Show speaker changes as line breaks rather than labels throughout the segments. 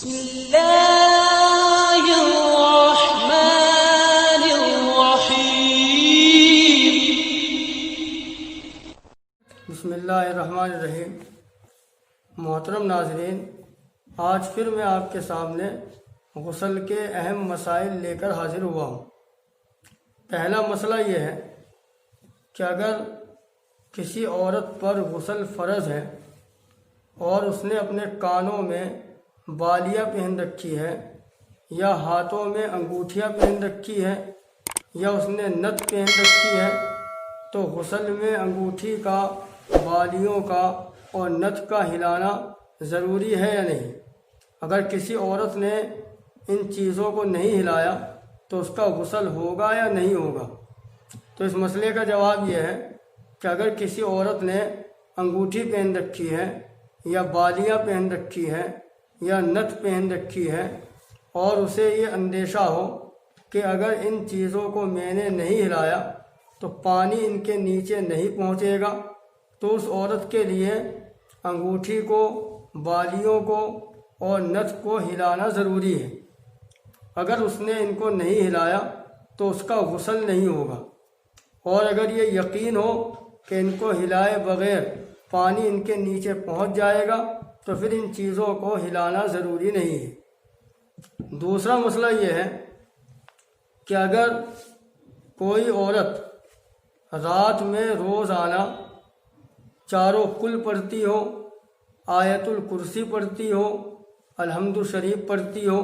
بسم اللہ الرحمن الرحیم۔
بسم اللہ الرحمن الرحیم۔ محترم ناظرین، آج پھر میں آپ کے سامنے غسل کے اہم مسائل لے کر حاضر ہوا ہوں۔ پہلا مسئلہ یہ ہے کہ اگر کسی عورت پر غسل فرض ہے اور اس نے اپنے کانوں میں بالیاں پہن رکھی ہے یا ہاتھوں میں انگوٹھیاں پہن رکھی ہے یا اس نے نتھ پہن رکھی ہے، تو غسل میں انگوٹھی کا، بالیوں کا اور نتھ کا ہلانا ضروری ہے یا نہیں؟ اگر کسی عورت نے ان چیزوں کو نہیں ہلایا تو اس کا غسل ہوگا یا نہیں ہوگا؟ تو اس مسئلے کا جواب یہ ہے کہ اگر کسی عورت نے انگوٹھی پہن رکھی ہے یا بالیاں پہن رکھی ہے یا نتھ پہن رکھی ہے اور اسے یہ اندیشہ ہو کہ اگر ان چیزوں کو میں نے نہیں ہلایا تو پانی ان کے نیچے نہیں پہنچے گا، تو اس عورت کے لیے انگوٹھی کو، بالیوں کو اور نتھ کو ہلانا ضروری ہے۔ اگر اس نے ان کو نہیں ہلایا تو اس کا غسل نہیں ہوگا، اور اگر یہ یقین ہو کہ ان کو ہلائے بغیر پانی ان کے نیچے پہنچ جائے گا تو پھر ان چیزوں کو ہلانا ضروری نہیں ہے۔ دوسرا مسئلہ یہ ہے کہ اگر کوئی عورت رات میں روزانہ چاروں کل پڑھتی ہو، آیت الکرسی پڑھتی ہو، الحمد شریف پڑھتی ہو،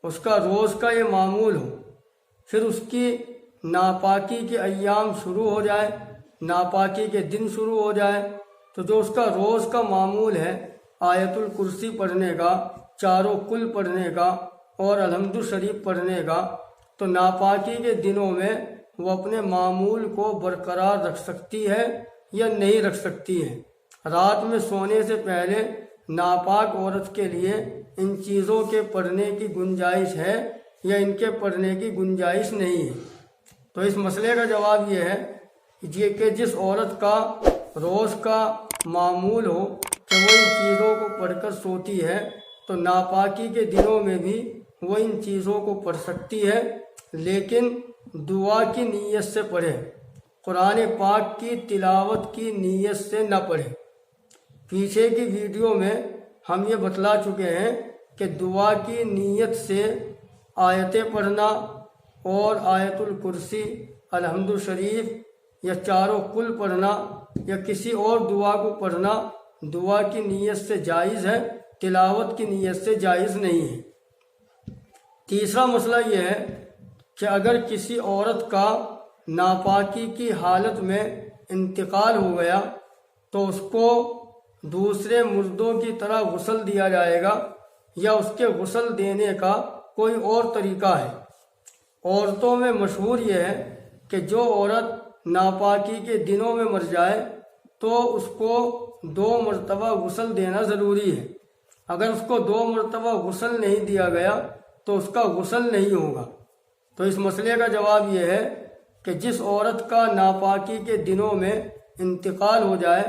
اس کا روز کا یہ معمول ہو، پھر اس کی ناپاکی کے ایام شروع ہو جائے، ناپاکی کے دن شروع ہو جائے، تو جو اس کا روز کا معمول ہے آیت الکرسی پڑھنے کا، چاروں کل پڑھنے کا اور الحمد شریف پڑھنے کا، تو ناپاکی کے دنوں میں وہ اپنے معمول کو برقرار رکھ سکتی ہے یا نہیں رکھ سکتی ہے؟ رات میں سونے سے پہلے ناپاک عورت کے لیے ان چیزوں کے پڑھنے کی گنجائش ہے یا ان کے پڑھنے کی گنجائش نہیں ہے؟ تو اس مسئلے کا جواب یہ ہے کہ جس عورت کا روز کا معمول ہو کہ وہ ان چیزوں کو پڑھ کر سوتی ہے تو ناپاکی کے دنوں میں بھی وہ ان چیزوں کو پڑھ سکتی ہے، لیکن دعا کی نیت سے پڑھے، قرآن پاک کی تلاوت کی نیت سے نہ پڑھے۔ پیچھے کی ویڈیو میں ہم یہ بتلا چکے ہیں کہ دعا کی نیت سے آیتیں پڑھنا اور آیت الکرسی، الحمد شریف یا چاروں کل پڑھنا یا کسی اور دعا کو پڑھنا دعا کی نیت سے جائز ہے، تلاوت کی نیت سے جائز نہیں ہے۔ تیسرا مسئلہ یہ ہے کہ اگر کسی عورت کا ناپاکی کی حالت میں انتقال ہو گیا تو اس کو دوسرے مردوں کی طرح غسل دیا جائے گا یا اس کے غسل دینے کا کوئی اور طریقہ ہے؟ عورتوں میں مشہور یہ ہے کہ جو عورت ناپاکی کے دنوں میں مر جائے تو اس کو 2 مرتبہ غسل دینا ضروری ہے۔ اگر اس کو 2 مرتبہ غسل نہیں دیا گیا تو اس کا غسل نہیں ہوگا۔ تو اس مسئلے کا جواب یہ ہے کہ جس عورت کا ناپاکی کے دنوں میں انتقال ہو جائے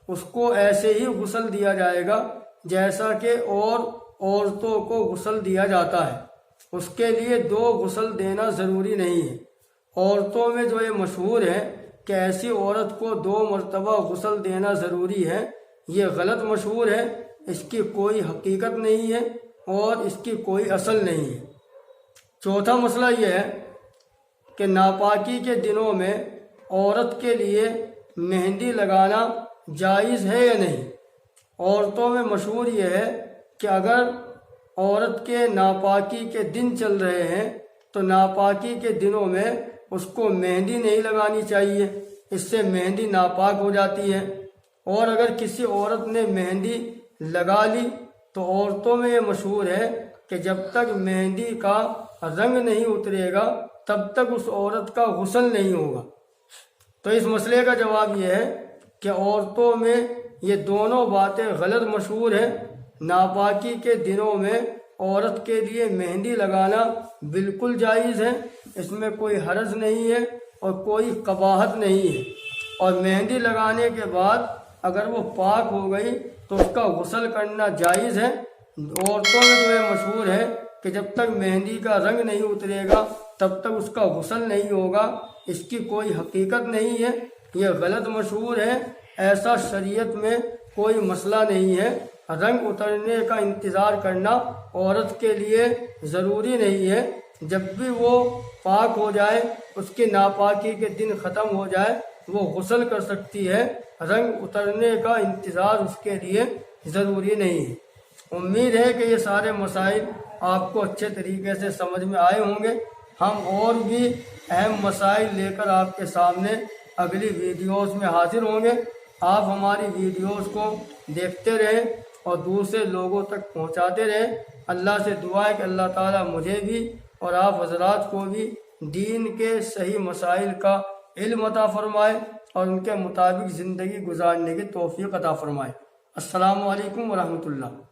اس کو ایسے ہی غسل دیا جائے گا جیسا کہ اور عورتوں کو غسل دیا جاتا ہے، اس کے لیے 2 غسل دینا ضروری نہیں ہے۔ عورتوں میں جو یہ مشہور ہے کہ ایسی عورت کو 2 مرتبہ غسل دینا ضروری ہے، یہ غلط مشہور ہے، اس کی کوئی حقیقت نہیں ہے اور اس کی کوئی اصل نہیں ہے۔ چوتھا مسئلہ یہ ہے کہ ناپاکی کے دنوں میں عورت کے لیے مہندی لگانا جائز ہے یا نہیں؟ عورتوں میں مشہور یہ ہے کہ اگر عورت کے ناپاکی کے دن چل رہے ہیں تو ناپاکی کے دنوں میں اس کو مہندی نہیں لگانی چاہیے، اس سے مہندی ناپاک ہو جاتی ہے۔ اور اگر کسی عورت نے مہندی لگا لی تو عورتوں میں یہ مشہور ہے کہ جب تک مہندی کا رنگ نہیں اترے گا تب تک اس عورت کا غسل نہیں ہوگا۔ تو اس مسئلے کا جواب یہ ہے کہ عورتوں میں یہ دونوں باتیں غلط مشہور ہیں۔ ناپاکی کے دنوں میں عورت کے لیے مہندی لگانا بالکل جائز ہے، اس میں کوئی حرج نہیں ہے اور کوئی قباحت نہیں ہے، اور مہندی لگانے کے بعد اگر وہ پاک ہو گئی تو اس کا غسل کرنا جائز ہے، عورتوں میں تو یہ مشہور ہے کہ جب تک مہندی کا رنگ نہیں اترے گا تب تک اس کا غسل نہیں ہوگا، اس کی کوئی حقیقت نہیں ہے، یہ غلط مشہور ہے۔ ایسا شریعت میں کوئی مسئلہ نہیں ہے۔ رنگ اترنے کا انتظار کرنا عورت کے لیے ضروری نہیں ہے، جب بھی وہ پاک ہو جائے، اس کی ناپاکی کے دن ختم ہو جائے، وہ غسل کر سکتی ہے۔ رنگ اترنے کا انتظار اس کے لیے ضروری نہیں ہے۔ امید ہے کہ یہ سارے مسائل آپ کو اچھے طریقے سے سمجھ میں آئے ہوں گے۔ ہم اور بھی اہم مسائل لے کر آپ کے سامنے اگلی ویڈیوز میں حاضر ہوں گے۔ آپ ہماری ویڈیوز کو دیکھتے رہیں اور دوسرے لوگوں تک پہنچاتے رہیں۔ اللہ سے دعا ہے کہ اللہ تعالیٰ مجھے بھی اور آپ حضرات کو بھی دین کے صحیح مسائل کا علم عطا فرمائے اور ان کے مطابق زندگی گزارنے کی توفیق عطا فرمائے۔ السلام علیکم ورحمۃ اللہ۔